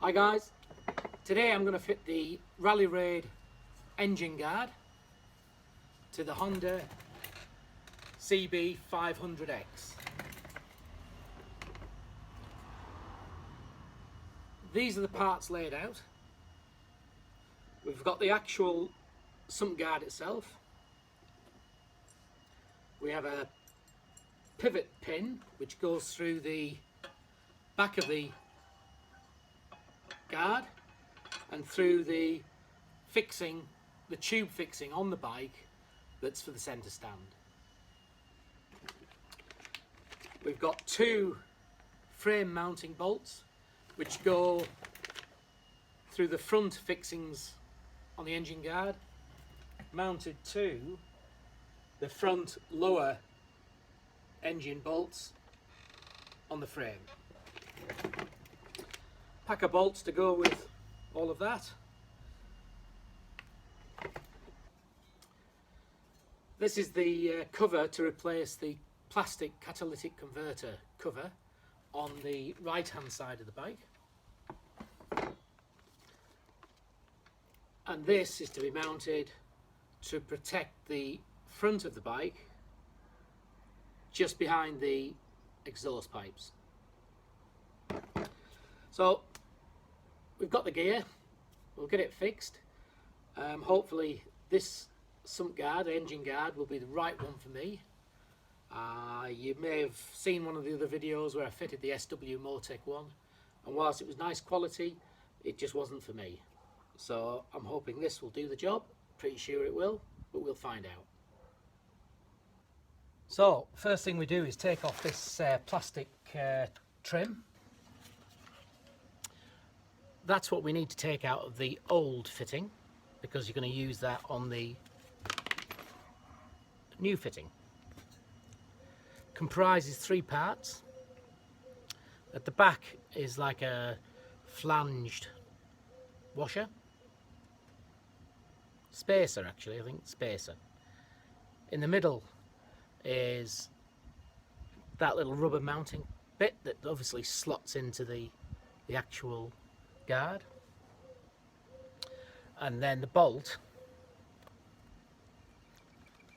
Hi guys, today I'm going to fit the Rally Raid engine guard to the Honda CB500X. These are the parts laid out. We've got the actual sump guard itself. We have a pivot pin which goes through the back of the guard and through the fixing, the tube fixing on the bike that's for the centre stand. We've got two frame mounting bolts which go through the front fixings on the engine guard, mounted to the front lower engine bolts on the frame. Pack of bolts to go with all of that. This is the cover to replace the plastic catalytic converter cover on the right hand side of the bike. And this is to be mounted to protect the front of the bike just behind the exhaust pipes. So we've got the gear, we'll get it fixed. Hopefully this sump guard, engine guard, will be the right one for me. You may have seen one of the other videos where I fitted the SW Motech one, and whilst it was nice quality, it just wasn't for me. So I'm hoping this will do the job. Pretty sure it will, but we'll find out. So first thing we do is take off this plastic trim. That's what we need to take out of the old fitting, because you're going to use that on the new fitting. Comprises three parts. At the back is like a flanged washer. Spacer, actually, I think spacer. In the middle is that little rubber mounting bit that obviously slots into the actual guard, and then the bolt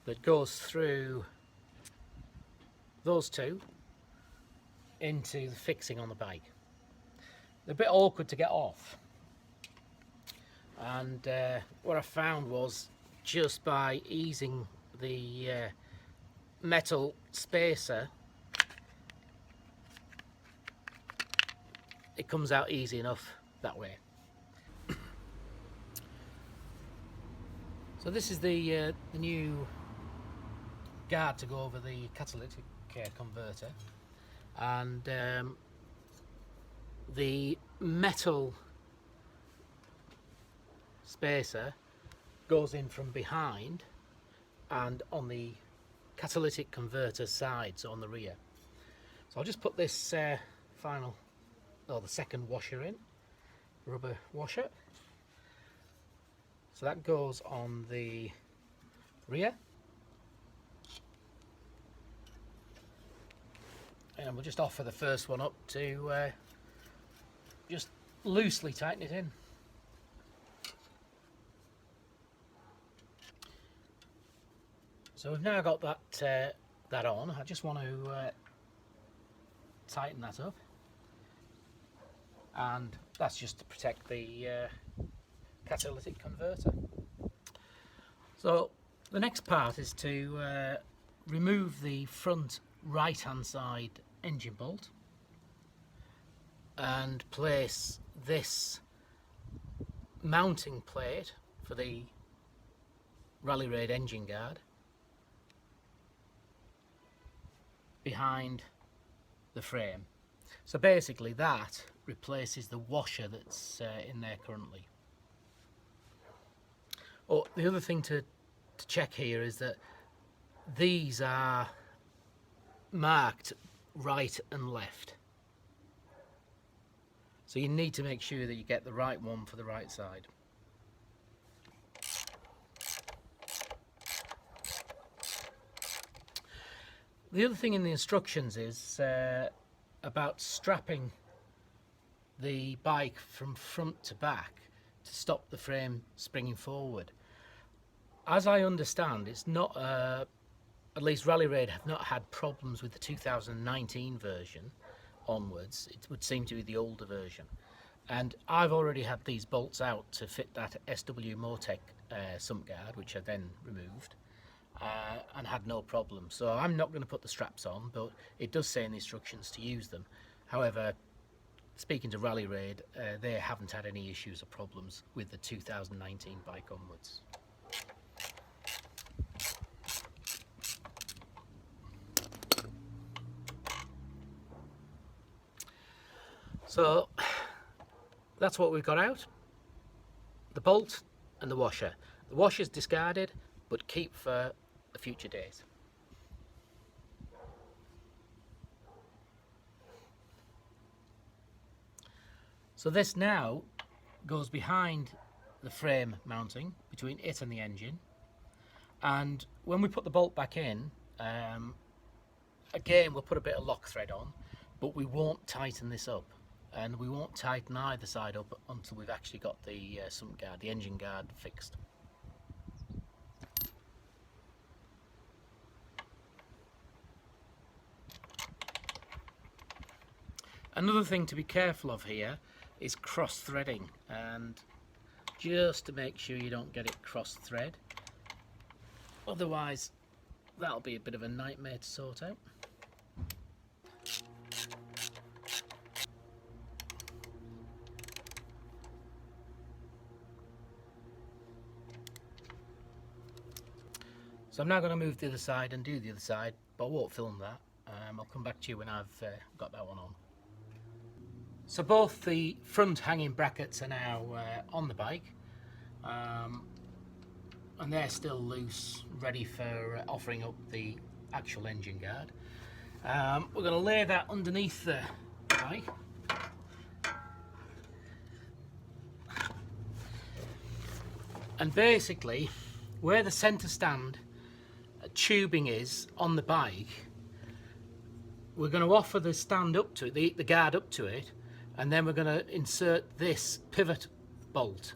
that goes through those two into the fixing on the bike. They're a bit awkward to get off, and what I found was just by easing the metal spacer, it comes out easy enough that way. So this is the new guard to go over the catalytic converter, and the metal spacer goes in from behind and on the catalytic converter side, so on the rear. So I'll just put this the second washer in, rubber washer. So that goes on the rear, and we'll just offer the first one up to just loosely tighten it in. So we've now got that on. I just want to tighten that up, and that's just to protect the catalytic converter. So the next part is to remove the front right hand side engine bolt and place this mounting plate for the Rally Raid engine guard behind the frame. So basically that replaces the washer that's in there currently. Oh, the other thing to check here is that these are marked right and left, so you need to make sure that you get the right one for the right side. The other thing in the instructions is about strapping the bike from front to back to stop the frame springing forward. As I understand, it's not, at least Rally Raid have not had problems with the 2019 version onwards. It would seem to be the older version. And I've already had these bolts out to fit that SW Motech sump guard, which I then removed, and had no problem. So I'm not going to put the straps on, but it does say in the instructions to use them. However, speaking to Rally Raid, they haven't had any issues or problems with the 2019 bike onwards. So that's what we've got out: the bolt and the washer. The washer's discarded, but keep for a future date. So this now goes behind the frame mounting between it and the engine, and when we put the bolt back in, again we'll put a bit of lock thread on, but we won't tighten this up, and we won't tighten either side up until we've actually got the sump guard, the engine guard, fixed. Another thing to be careful of here is cross threading, and just to make sure you don't get it cross thread, otherwise that'll be a bit of a nightmare to sort out. So I'm now going to move to the other side and do the other side, but I won't film that. I'll come back to you when I've got that one on. So both the front hanging brackets are now on the bike, and they're still loose, ready for offering up the actual engine guard. We're going to lay that underneath the bike. And basically, where the centre stand tubing is on the bike, we're going to offer the stand up to it, the guard up to it, and then we're going to insert this pivot bolt,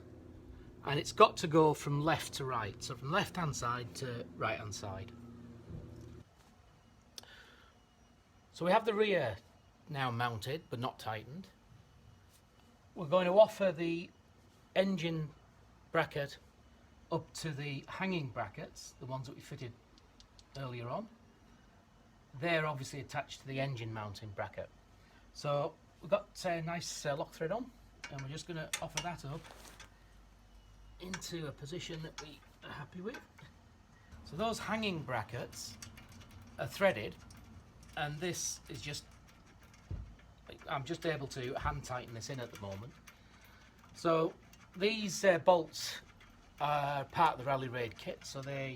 and it's got to go from left to right, so from left hand side to right hand side. So we have the rear now mounted but not tightened. We're going to offer the engine bracket up to the hanging brackets, the ones that we fitted earlier on. They're obviously attached to the engine mounting bracket. So we've got a nice lock thread on, and we're just going to offer that up into a position that we are happy with. So those hanging brackets are threaded, and this is just, I'm just able to hand tighten this in at the moment. So these bolts are part of the Rally Raid kit, so they're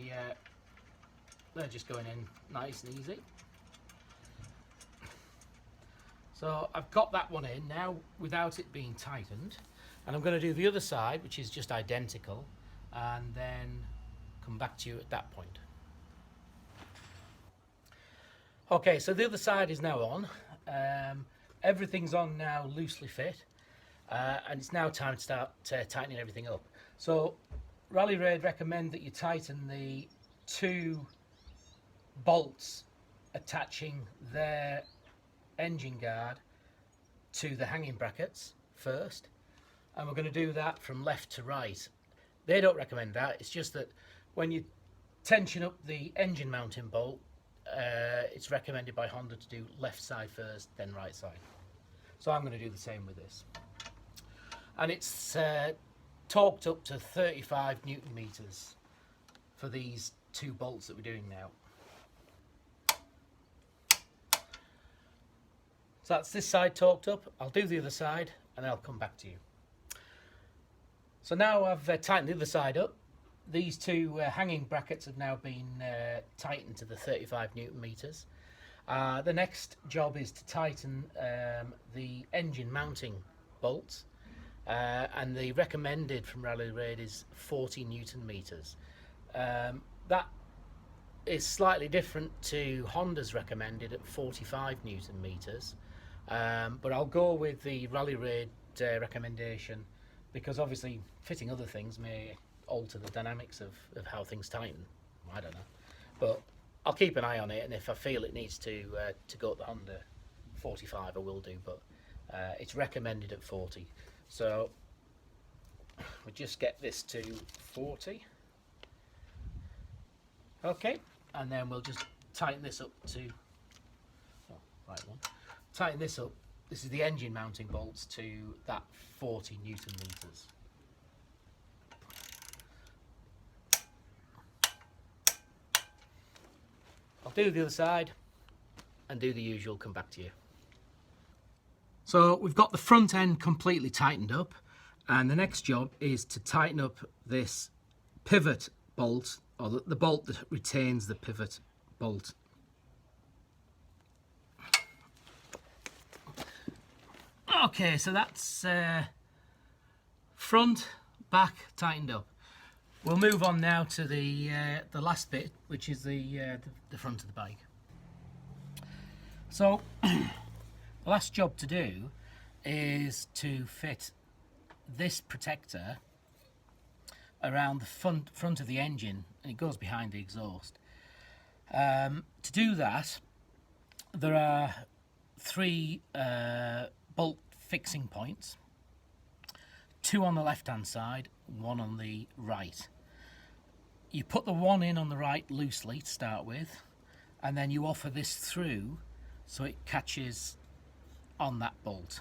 just going in nice and easy. So I've got that one in now without it being tightened, and I'm going to do the other side, which is just identical, and then come back to you at that point. Okay, so the other side is now on. Everything's on now, loosely fit, and it's now time to start tightening everything up. So Rally Raid recommend that you tighten the two bolts attaching their engine guard to the hanging brackets first, and we're going to do that from left to right. They don't recommend that. It's just that when you tension up the engine mounting bolt, it's recommended by Honda to do left side first, then right side. So I'm going to do the same with this, and it's torqued up to 35 Newton meters for these two bolts that we're doing now. So that's this side torqued up. I'll do the other side and I'll come back to you. So now I've tightened the other side up. These two hanging brackets have now been tightened to the 35 Newton meters. The next job is to tighten the engine mounting bolts, and the recommended from Rally Raid is 40 Newton meters. That is slightly different to Honda's recommended at 45 Newton meters. But I'll go with the Rally Raid recommendation, because obviously fitting other things may alter the dynamics of how things tighten. I don't know, but I'll keep an eye on it, and if I feel it needs to go to the Honda 45, I will do, but it's recommended at 40. So we just get this to 40. Okay, and then we'll just tighten this up to, right one. Tighten this up. This is the engine mounting bolts to that 40 Newton meters. I'll do the other side and do the usual, come back to you. So we've got the front end completely tightened up, and the next job is to tighten up this pivot bolt, or the bolt that retains the pivot bolt. Okay, so that's front, back tightened up. We'll move on now to the last bit, which is the front of the bike. So the last job to do is to fit this protector around the front of the engine, and it goes behind the exhaust. To do that, there are 3 bolt fixing points, 2 on the left hand side, 1 on the right. You put the one in on the right loosely to start with, and then you offer this through so it catches on that bolt.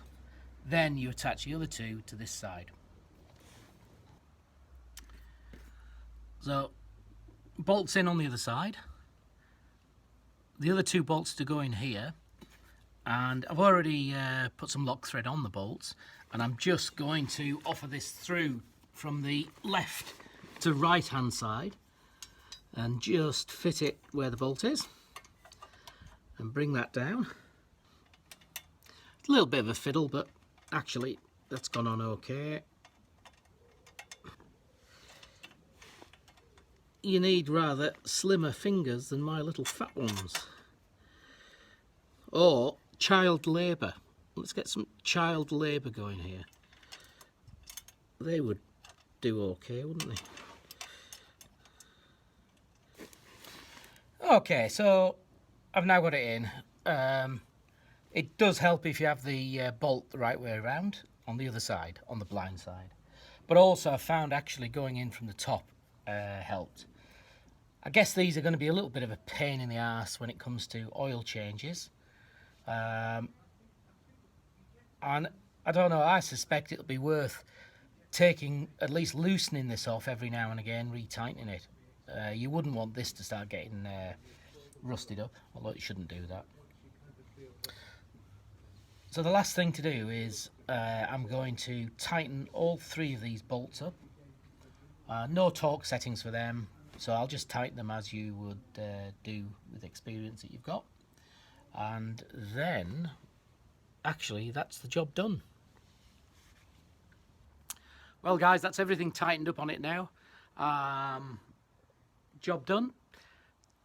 Then you attach the other 2 to this side. So bolts in on the other side, the other 2 bolts to go in here, and I've already put some lock thread on the bolts, and I'm just going to offer this through from the left to right hand side and just fit it where the bolt is and bring that down. It's a little bit of a fiddle, but actually that's gone on okay. You need rather slimmer fingers than my little fat ones, or child labour. Let's get some child labour going here. They would do okay, wouldn't they? Okay, so I've now got it in. It does help if you have the bolt the right way around on the other side, on the blind side. But also I found actually going in from the top helped. I guess these are going to be a little bit of a pain in the arse when it comes to oil changes. And I don't know, I suspect it'll be worth taking, at least loosening this off every now and again, retightening it. You wouldn't want this to start getting rusted up, although it shouldn't do that. So the last thing to do is I'm going to tighten all 3 of these bolts up. No torque settings for them, so I'll just tighten them as you would do with experience that you've got. And then, actually, that's the job done. Well guys, that's everything tightened up on it now. Job done.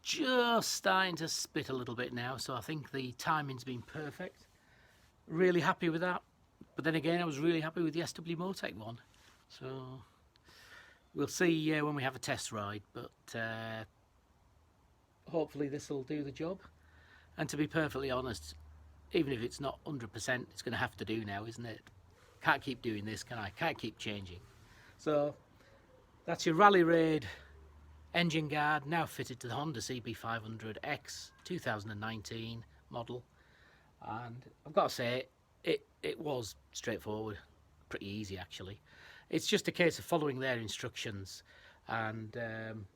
Just starting to spit a little bit now, so I think the timing's been perfect. Really happy with that. But then again, I was really happy with the SW Motech one. So we'll see when we have a test ride, but hopefully this will do the job. And to be perfectly honest, even if it's not 100%, it's going to have to do now, isn't it? Can't keep doing this, can I? Can't keep changing. So that's your Rally Raid engine guard, now fitted to the Honda CB500X 2019 model. And I've got to say, it was straightforward, pretty easy actually. It's just a case of following their instructions and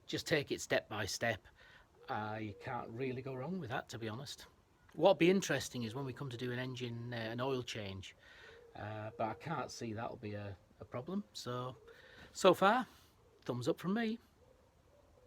just take it step by step. You can't really go wrong with that, to be honest. What'll be interesting is when we come to do an engine, an oil change, but I can't see that'll be a problem. So far, thumbs up from me.